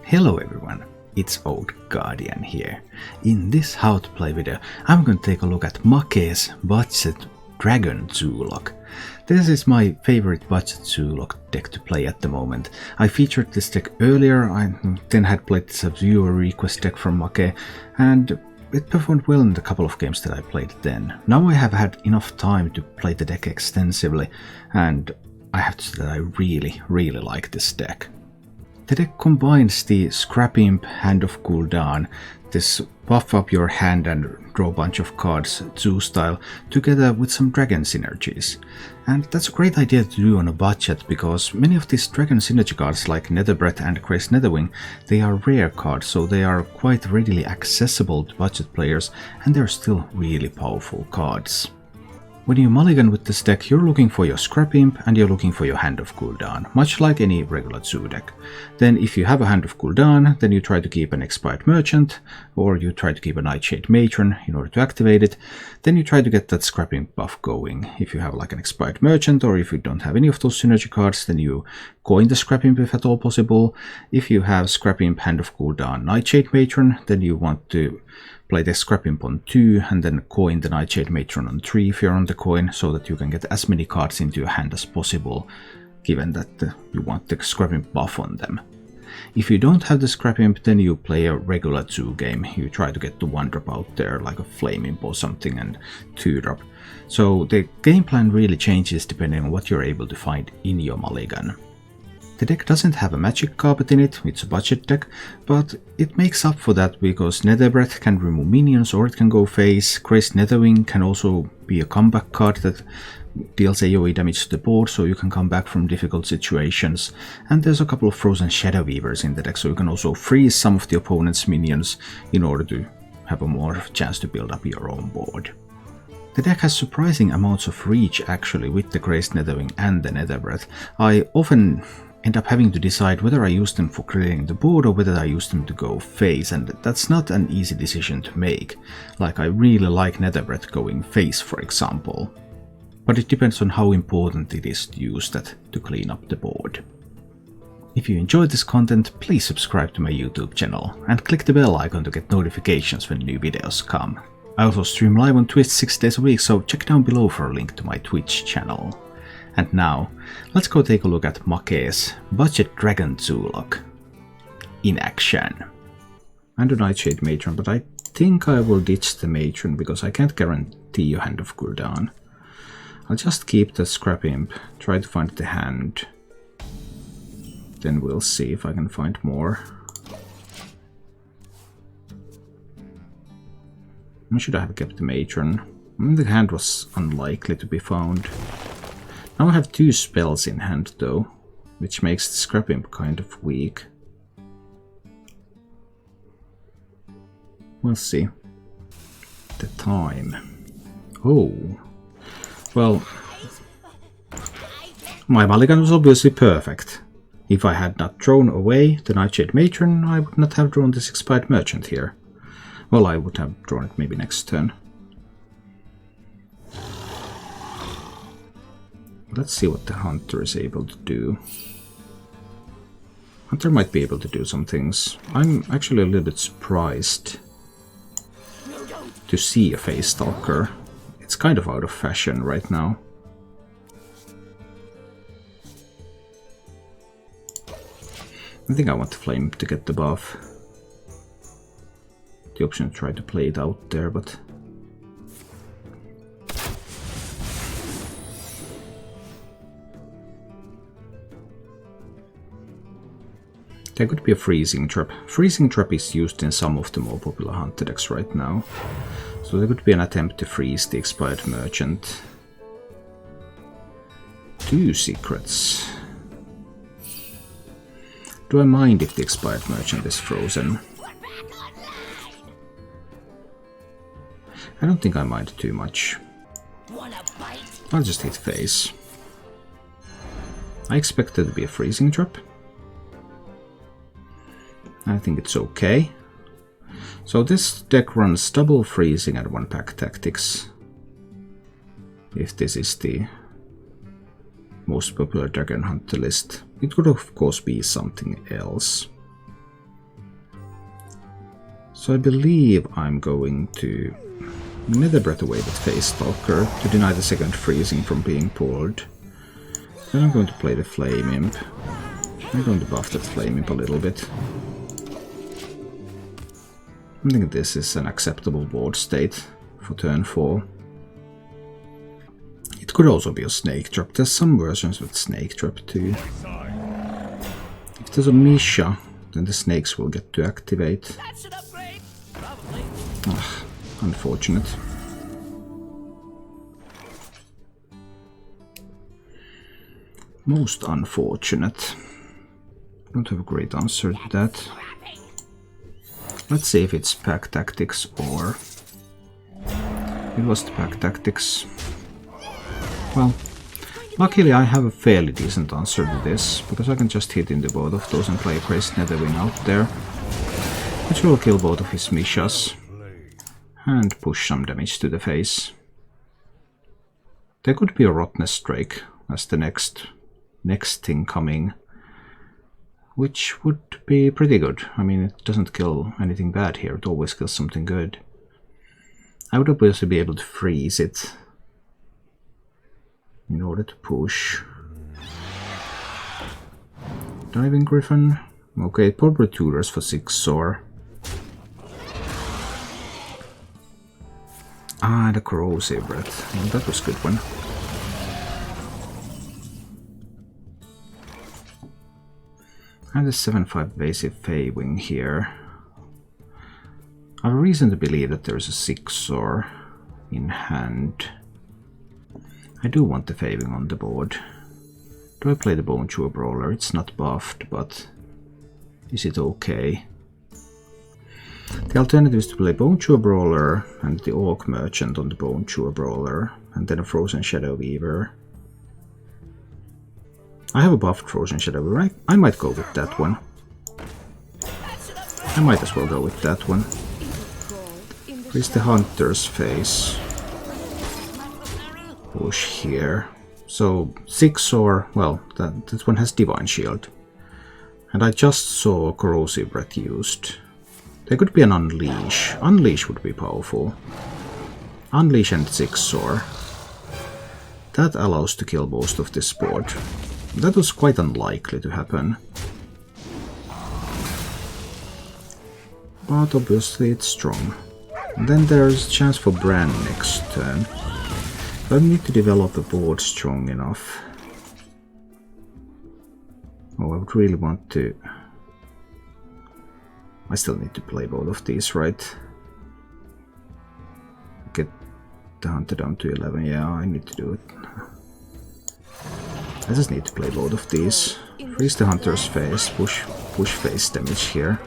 Hello everyone, it's Old Guardian here. In this how to play video, I'm going to take a look at Makee2's budget Dragon Warlock. This is my favorite budget Warlock deck to play at the moment. I featured this deck earlier, I then had played this viewer request deck from Makee, and it performed well in the couple of games that I played then. Now I have had enough time to play the deck extensively, and I have to say that I really like this deck. The deck combines the Scrap Imp Hand of Cooldown, this buff up your hand and draw a bunch of cards zoo style, together with some dragon synergies. And that's a great idea to do on a budget, because many of these dragon synergy cards like Netherbreath and Crazed Netherwing, they are rare cards, so they are quite readily accessible to budget players, and they're still really powerful cards. When you mulligan with this deck, you're looking for your Scrap Imp and you're looking for your Hand of Cooldown, much like any regular zoo deck. Then if you have a Hand of Cooldown, then you try to keep an Expired Merchant, or you try to keep a Nightshade Matron in order to activate it. Then you try to get that Scrap Imp buff going. If you have like an Expired Merchant, or if you don't have any of those synergy cards, then you coin the Scrap Imp if at all possible. If you have Scrap Imp, Hand of Cooldown, Nightshade Matron, then you want to play the Scrap Imp on 2 and then coin the Nightshade Matron on 3 if you're on the coin, so that you can get as many cards into your hand as possible, given that you want the Scrap Imp buff on them. If you don't have the Scrap Imp, then you play a regular 2 game. You try to get the 1-drop out there, like a Flame Imp or something, and 2-drop. So the game plan really changes depending on what you're able to find in your mulligan. The deck doesn't have a magic carpet in it, it's a budget deck, but it makes up for that because Netherbreath can remove minions or it can go face. Crazed Netherwing can also be a comeback card that deals AoE damage to the board, so you can come back from difficult situations. And there's a couple of Frozen Shadow Weavers in the deck, so you can also freeze some of the opponent's minions in order to have a more chance to build up your own board. The deck has surprising amounts of reach actually with the Crazed Netherwing and the Netherbreath. I often end up having to decide whether I use them for clearing the board or whether I use them to go face, and that's not an easy decision to make. Like, I really like Netherbreath going face, for example. But it depends on how important it is to use that to clean up the board. If you enjoyed this content, please subscribe to my YouTube channel and click the bell icon to get notifications when new videos come. I also stream live on Twitch 6 days a week, so check down below for a link to my Twitch channel. And now, let's go take a look at Makee2's budget Dragon Warlock in action. And a Nightshade Matron, but I think I will ditch the Matron because I can't guarantee a Hand of Cooldown. I'll just keep the Scrap Imp, try to find the hand. Then we'll see if I can find more. I should have kept the Matron. The hand was unlikely to be found. Now I have 2 spells in hand though, which makes the Scrap Imp kind of weak. We'll see. The time. Oh. Well, my mulligan was obviously perfect. If I had not thrown away the Nightshade Matron, I would not have drawn this Expired Merchant here. Well, I would have drawn it maybe next turn. Let's see what the Hunter is able to do. Hunter might be able to do some things. I'm actually a little bit surprised to see a Face Stalker. It's kind of out of fashion right now. I think I want the Flame to get the buff. The option to try to play it out there, but there could be a Freezing Trap. Freezing Trap is used in some of the more popular Hunter decks right now. So there could be an attempt to freeze the Expired Merchant. 2 secrets. Do I mind if the Expired Merchant is frozen? I don't think I mind too much. I'll just hit face. I expect there to be a Freezing Trap. I think it's okay. So this deck runs double freezing and 1-pack tactics. If this is the most popular Dragon Hunter list. It could of course be something else. So I believe I'm going to Nether Breath away with Face Stalker to deny the second freezing from being pulled. Then I'm going to play the Flame Imp. I'm going to buff that Flame Imp a little bit. I think this is an acceptable board state for turn 4. It could also be a Snake Trap. There's some versions with Snake Trap too. If there's a Misha, then the snakes will get to activate. Ugh, unfortunate. Most unfortunate. Don't have a great answer to that. Let's see if it's pack tactics or... It was the pack tactics. Well, luckily I have a fairly decent answer to this, because I can just hit into both of those and play a Crazed Netherwing out there, which will kill both of his Mishas and push some damage to the face. There could be a Rottnest Drake as the next thing coming, which would be pretty good. I mean, it doesn't kill anything bad here, it always kills something good. I would obviously be able to freeze it in order to push. Diving Griffin. Okay, probably tutors for 6 Soar. Ah, the Corrosive Breath. Well, that was a good one. And the 7/5 Evasive Fey Wing here. I have a reason to believe that there's a 6 Soar in hand. I do want the Fey Wing on the board. Do I play the Bone Chewer Brawler? It's not buffed, but is it okay? The alternative is to play Bone Chewer Brawler and the Orc Merchant on the Bone Chewer Brawler, and then a Frozen Shadow Weaver. I have a buffed Frozen Shadow Weaver. I might go with that one. I might as well go with that one. Where's the Hunter's Face? Push here. So 6 Soar, well, that one has Divine Shield. And I just saw Corrosive Breath used. There could be an Unleash. Unleash would be powerful. Unleash and 6 Soar. That allows to kill most of this board. That was quite unlikely to happen. But obviously it's strong. And then there's a chance for Bran next turn. I need to develop a board strong enough. Oh, I would really want to... I still need to play both of these, right? Get the Hunter down to 11, yeah, I need to do it. I just need to play both of these. Freeze the Hunter's Face, push face damage here.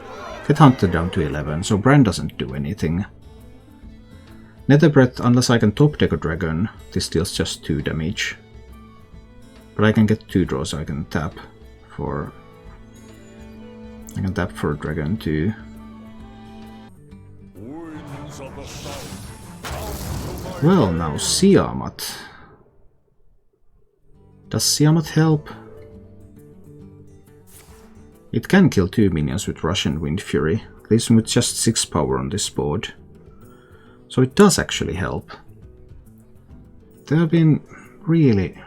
Get Hunter down to 11, so Bran doesn't do anything. Nether Breath, unless I can top deck a dragon, this deals just 2 damage. But I can get 2 draws, I can tap for... I can tap for a dragon too. Well, now Siamat. Does Siamat help? It can kill 2 minions with Russian Wind Fury, leaves him with just 6 power on this board. So it does actually help. There have been really...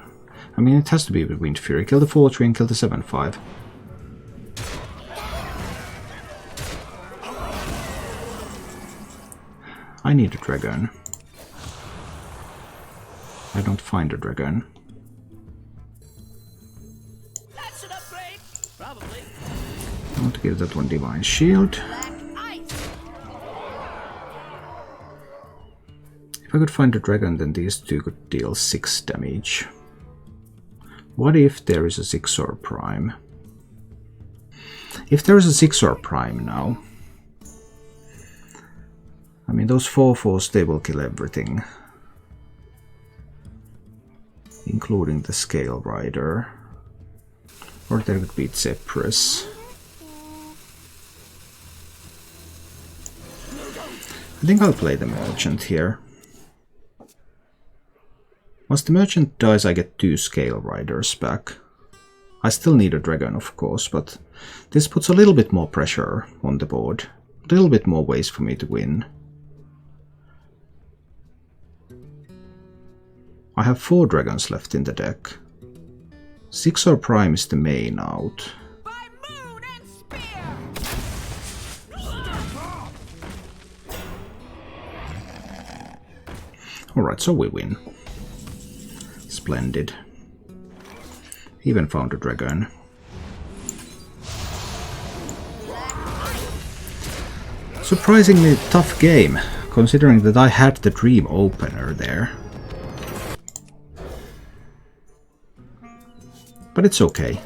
I mean, it has to be with Wind Fury. Kill the 4-3 and kill the 7-5. I need a dragon. I don't find a dragon. That's an upgrade. Probably. I want to give that one Divine Shield. If I could find a dragon, then these two could deal 6 damage. What if there is a 6 Soar Prime? If there is a 6 Soar Prime now, I mean, those 4/4s, they will kill everything. Including the Scale Rider. Or there could be Zephyrus. I think I'll play the Merchant here. Once the Merchant dies, I get 2 Scale Riders back. I still need a dragon, of course, but this puts a little bit more pressure on the board. A little bit more ways for me to win. I have 4 dragons left in the deck. 6 or Prime is the main out. By moon and spear. Alright, so we win. Splendid. Even found a dragon. Surprisingly tough game, considering that I had the dream opener there. But it's okay.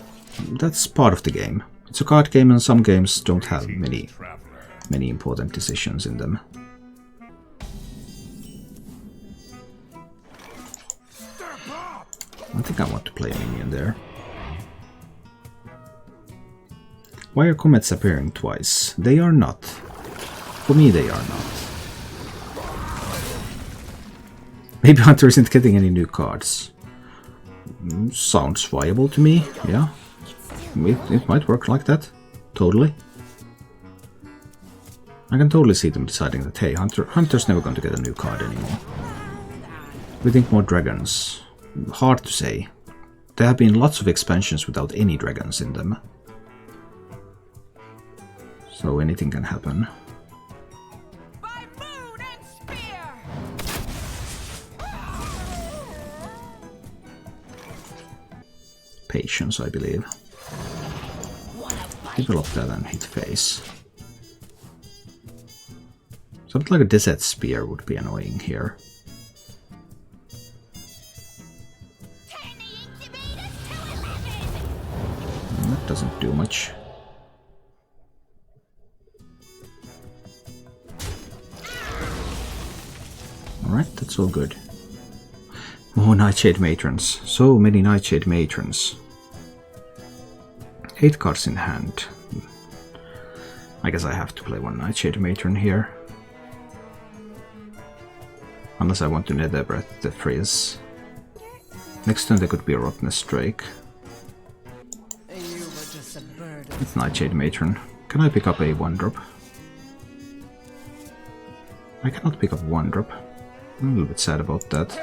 That's part of the game. It's a card game and some games don't have many important decisions in them. I think I want to play a minion there. Why are comets appearing twice? They are not. For me, they are not. Maybe Hunter isn't getting any new cards. Sounds viable to me, yeah. It might work like that. Totally. I can totally see them deciding that, hey, Hunter's never going to get a new card anymore. We think more dragons. Hard to say. There have been lots of expansions without any dragons in them. So anything can happen. By moon and spear. Patience, I believe. Develop that and hit face. Something like a Desert Spear would be annoying here. That doesn't do much. Alright, that's all good. More Nightshade Matrons. So many Nightshade Matrons. 8 cards in hand. I guess I have to play one Nightshade Matron here. Unless I want to Nether Breath the Frizz. Next turn there could be a Rottenness Drake. It's Nightshade Matron. Can I pick up a 1-drop? I cannot pick up 1-drop. I'm a little bit sad about that.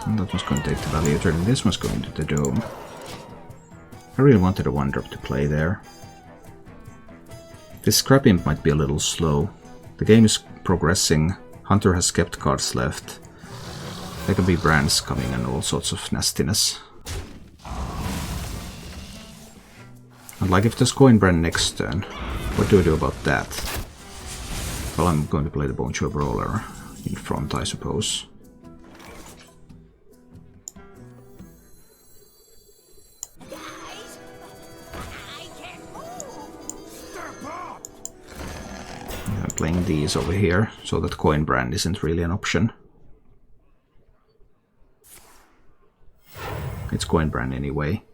And that was going to take the value turn. This was going to the Dome. I really wanted a 1-drop to play there. This Scrap Imp might be a little slow. The game is progressing. Hunter has kept cards left. There can be brands coming and all sorts of nastiness. And like if there's Coin Brand next turn, what do I do about that? Well, I'm going to play the Bone Show Brawler in front, I suppose. I'm playing these over here, so that Coin Brand isn't really an option. It's Coin Brand anyway.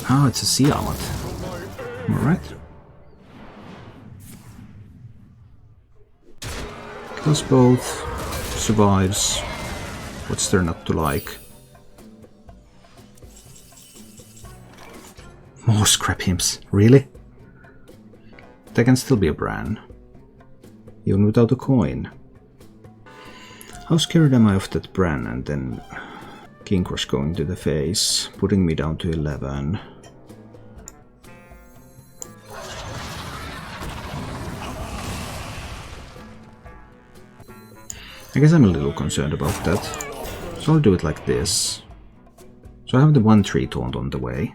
Oh, it's a Sea Almond. Alright. Kills both. Survives. What's there not to like? More Scrap Imps. Really? There can still be a Bran. Even without a coin. How scared am I of that Bran and then King Crush going to the face, putting me down to 11. I guess I'm a little concerned about that, so I'll do it like this. So I have the 1-3 taunt on the way.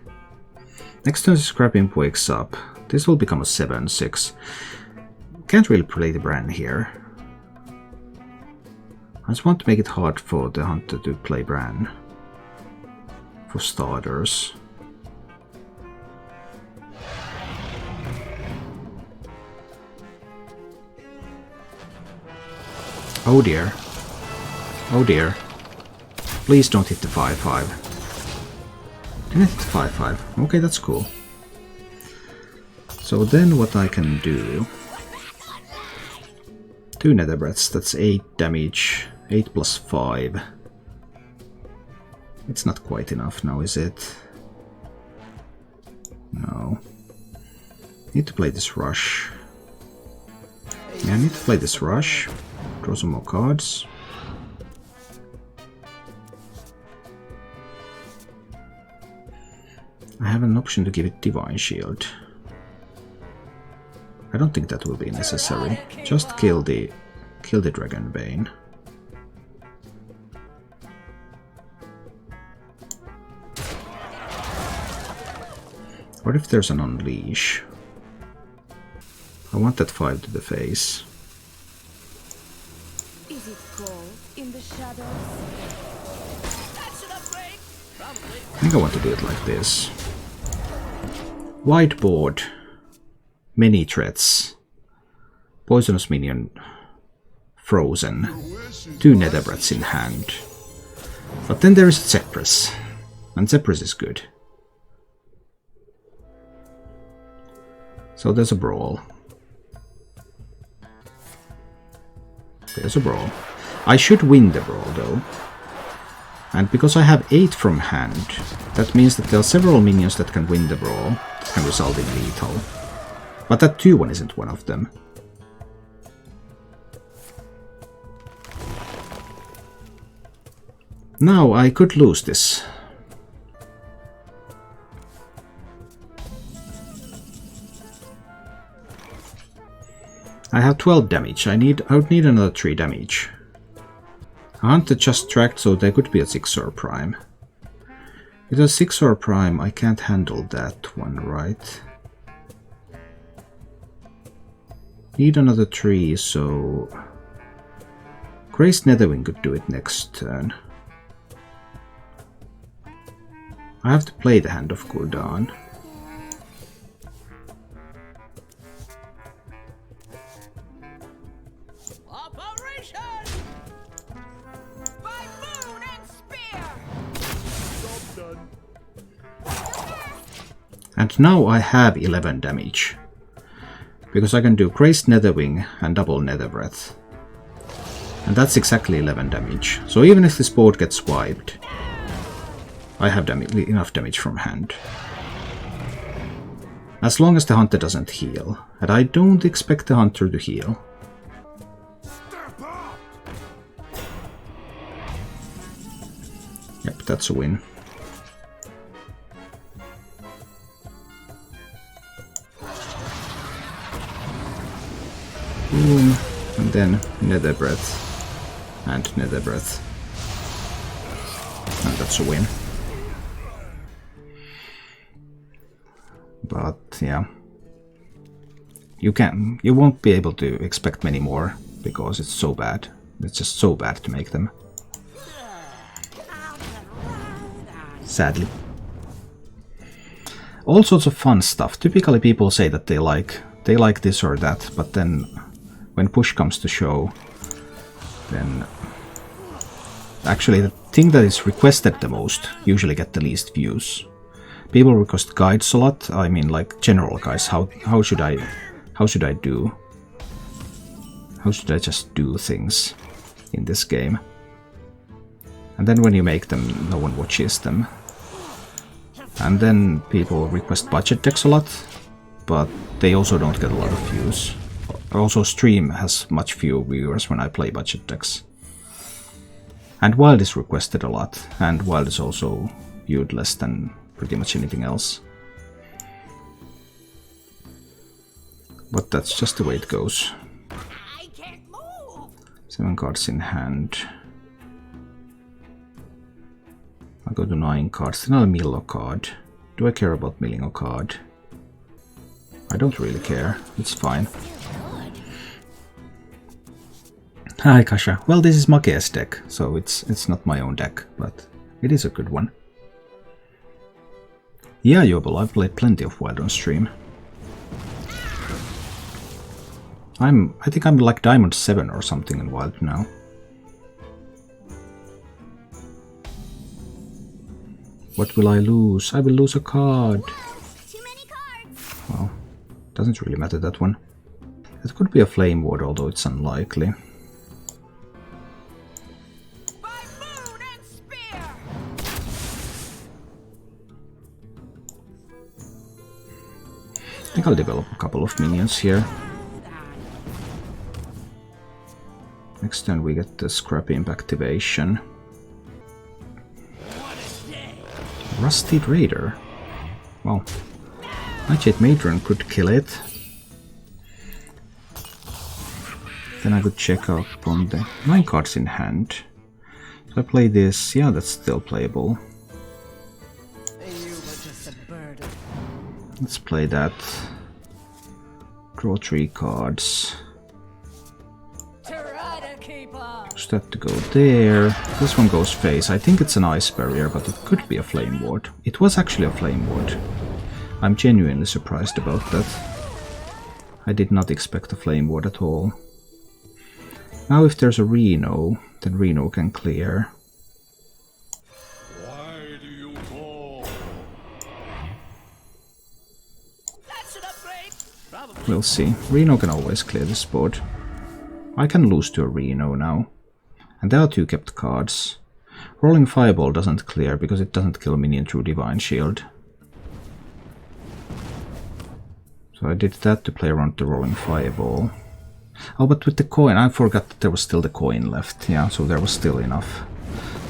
Next turn Scrap Imp wakes up. This will become a 7-6. Can't really play the Bran here. I just want to make it hard for the Hunter to play Bran. For starters. Oh dear. Oh dear. Please don't hit the 5-5. Can I hit the 5-5? Okay, that's cool. So then what I can do... 2 Nether Breaths, that's 8 damage. 8 plus 5. It's not quite enough now, is it? No. Need to play this rush. Yeah, I need to play this rush. Draw some more cards. I have an option to give it Divine Shield. I don't think that will be necessary. Just kill the Dragonbane. What if there's an Unleash? I want that 5 to the face. Is it cold in the shadows? That's an upgrade. Probably. I think I want to do it like this. Whiteboard. Many threats. Poisonous minion. Frozen. 2 Netherbrats in hand. But then there is Zepress. And Zepress is good. So there's a brawl. There's a brawl. I should win the brawl though. And because I have 8 from hand, that means that there are several minions that can win the brawl, that can result in lethal. But that 2-1 isn't one of them. Now I could lose this. I have 12 damage. I would need another 3 damage. Hunter just tracked, so there could be a 6-or prime. With a 6-or prime, I can't handle that one, right? Need another 3, so... Crazed Netherwing could do it next turn. I have to play the Hand of Gul'dan. And now I have 11 damage. Because I can do Crazed Netherwing and double Netherbreath. And that's exactly 11 damage. So even if this board gets wiped, I have enough damage from hand. As long as the hunter doesn't heal. And I don't expect the hunter to heal. Yep, that's a win. Boom, and then Netherbreath, and Netherbreath. And that's a win. But yeah. You won't be able to expect many more, because it's so bad. It's just so bad to make them. Sadly. All sorts of fun stuff. Typically people say that they like this or that, but then when push comes to shove, then actually the thing that is requested the most usually get the least views. People request guides a lot. I mean, like general guides. How should I do? How should I just do things in this game? And then when you make them, no one watches them. And then people request budget decks a lot, but they also don't get a lot of views. Also, stream has much fewer viewers when I play budget decks. And Wild is requested a lot, and Wild is also viewed less than pretty much anything else. But that's just the way it goes. I can't move. 7 cards in hand. I go to 9 cards, then I'll mill a card. Do I care about milling a card? I don't really care, it's fine. Hi Kasha. Well, this is Makee2's deck, so it's not my own deck, but it is a good one. Yeah, Yobel, I've played plenty of Wild on stream. I think I'm like Diamond 7 or something in Wild now. What will I lose? I will lose a card. Too many cards. Well, doesn't really matter, that one. It could be a Flame Ward, although it's unlikely. I think I'll develop a couple of minions here. Next turn we get the Scrap Imp activation. Rusted Raider. Well, Nightshade Matron could kill it. Then I could check out on the 9 cards in hand. So I play this, yeah, that's still playable. Let's play that. Draw 3 cards. Use that to go there. This one goes face. I think it's an ice barrier, but it could be a flame ward. It was actually a flame ward. I'm genuinely surprised about that. I did not expect a flame ward at all. Now if there's a Reno, then Reno can clear. Why do you call? That's an upgrade. Probably. We'll see. Reno can always clear this board. I can lose to a Reno now. And there are 2 kept cards. Rolling Fireball doesn't clear because it doesn't kill a minion through Divine Shield. So I did that to play around the Rolling Fireball. Oh, but with the coin, I forgot that there was still the coin left. Yeah, so there was still enough.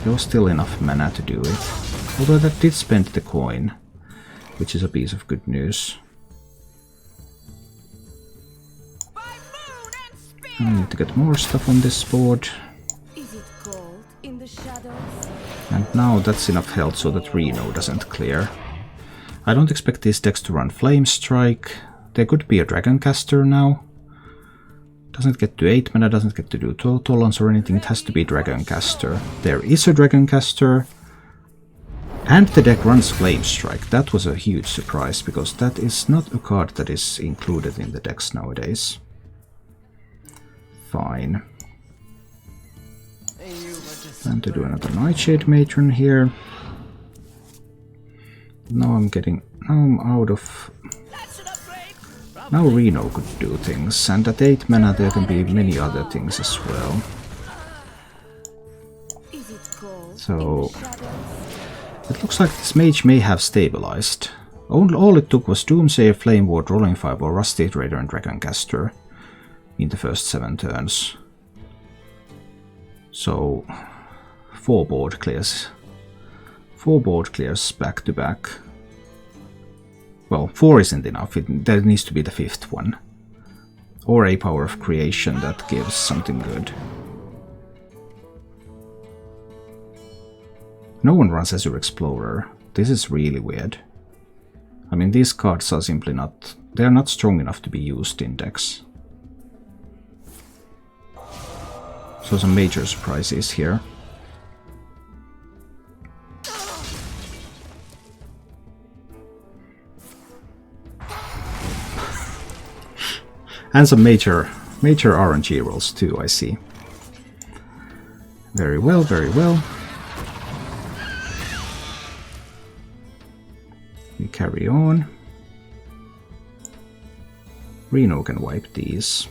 There was still enough mana to do it. Although that did spend the coin, which is a piece of good news. I need to get more stuff on this board. Is it cold in the shadows? And now that's enough health so that Reno doesn't clear. I don't expect these decks to run Flame Strike. There could be a Dragoncaster now. Doesn't get to 8 mana, doesn't get to do Totolons or anything, it has to be Dragoncaster. There is a Dragoncaster. And the deck runs Flame Strike. That was a huge surprise, because that is not a card that is included in the decks nowadays. Fine. Time to do another Nightshade Matron here. Now I'm out of... Now Reno could do things, and at 8 mana there can be many other things as well. So... it looks like this mage may have stabilized. All it took was Doomsayer, Flame Ward, Rolling Fireball, Rusted Raider and Dragoncaster in the first 7 turns. So 4 board clears. 4 board clears back to back. Well, 4 isn't enough, there needs to be the 5th one. Or a Power of Creation that gives something good. No one runs Azure Explorer. This is really weird. I mean, these cards are simply not... they are not strong enough to be used in decks. So some major surprises here. And some major RNG rolls too, I see. Very well, very well. We carry on. Reno can wipe these.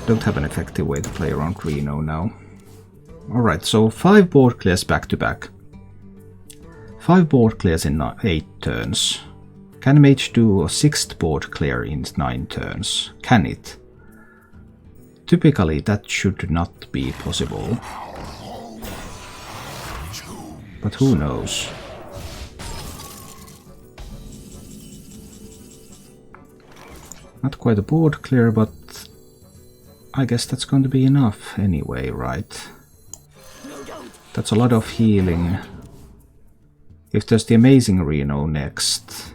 Don't have an effective way to play around Reno now. Alright, so 5 board clears back to back. 5 board clears in 8 turns. Can Mage do a 6th board clear in 9 turns? Can it? Typically that should not be possible. But who knows? Not quite a board clear, but I guess that's going to be enough anyway, right? That's a lot of healing. If there's the amazing Reno next...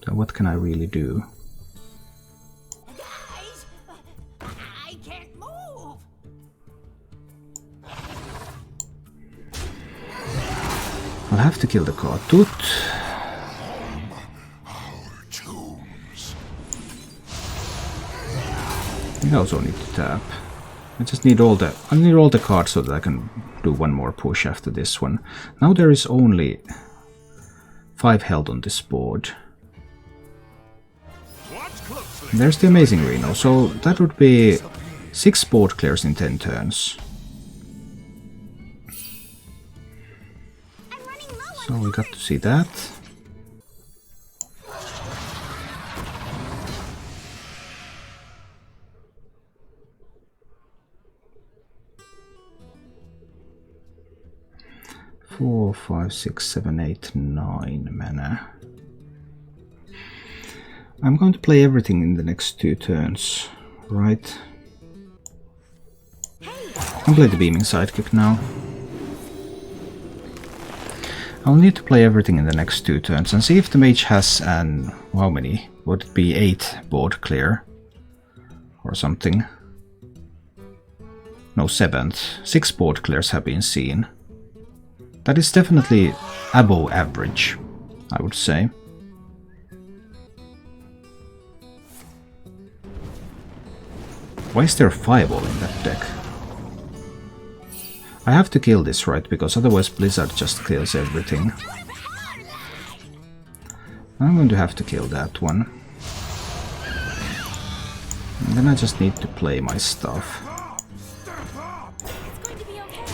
so what can I really do? Guys, I can't move. I'll have to kill the Cartut. I also need to tap. I just need all the cards so that I can do one more push after this one. Now there is only 5 health on this board. There's the amazing Reno, so that would be 6 board clears in 10 turns. So we got to see that. Four, 5, 6, 7, 8, 9 mana. I'm going to play everything in the next 2 turns, right? I'll play the Beaming Sidekick now. I'll need to play everything in the next 2 turns and see if the mage has an... how many? Would it be 8 board clear? Or something? No, 7th. 6 board clears have been seen. That is definitely above average, I would say. Why is there a fireball in that deck? I have to kill this, right? Because otherwise Blizzard just kills everything. I'm going to have to kill that one. And then I just need to play my stuff.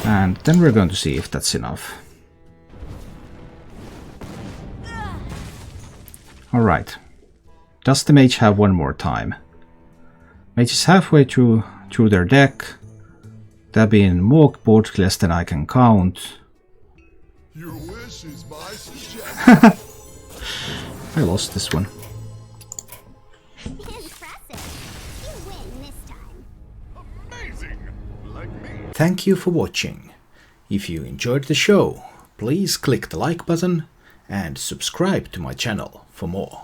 And then we're going to see if that's enough. Alright. Does the mage have one more time? Mage is halfway through their deck. There have been more board clears than I can count. Your wish is my suggestion. I lost this one. Impressive. You win this time. Amazing. Like me. Thank you for watching. If you enjoyed the show, please click the like button and subscribe to my channel for more.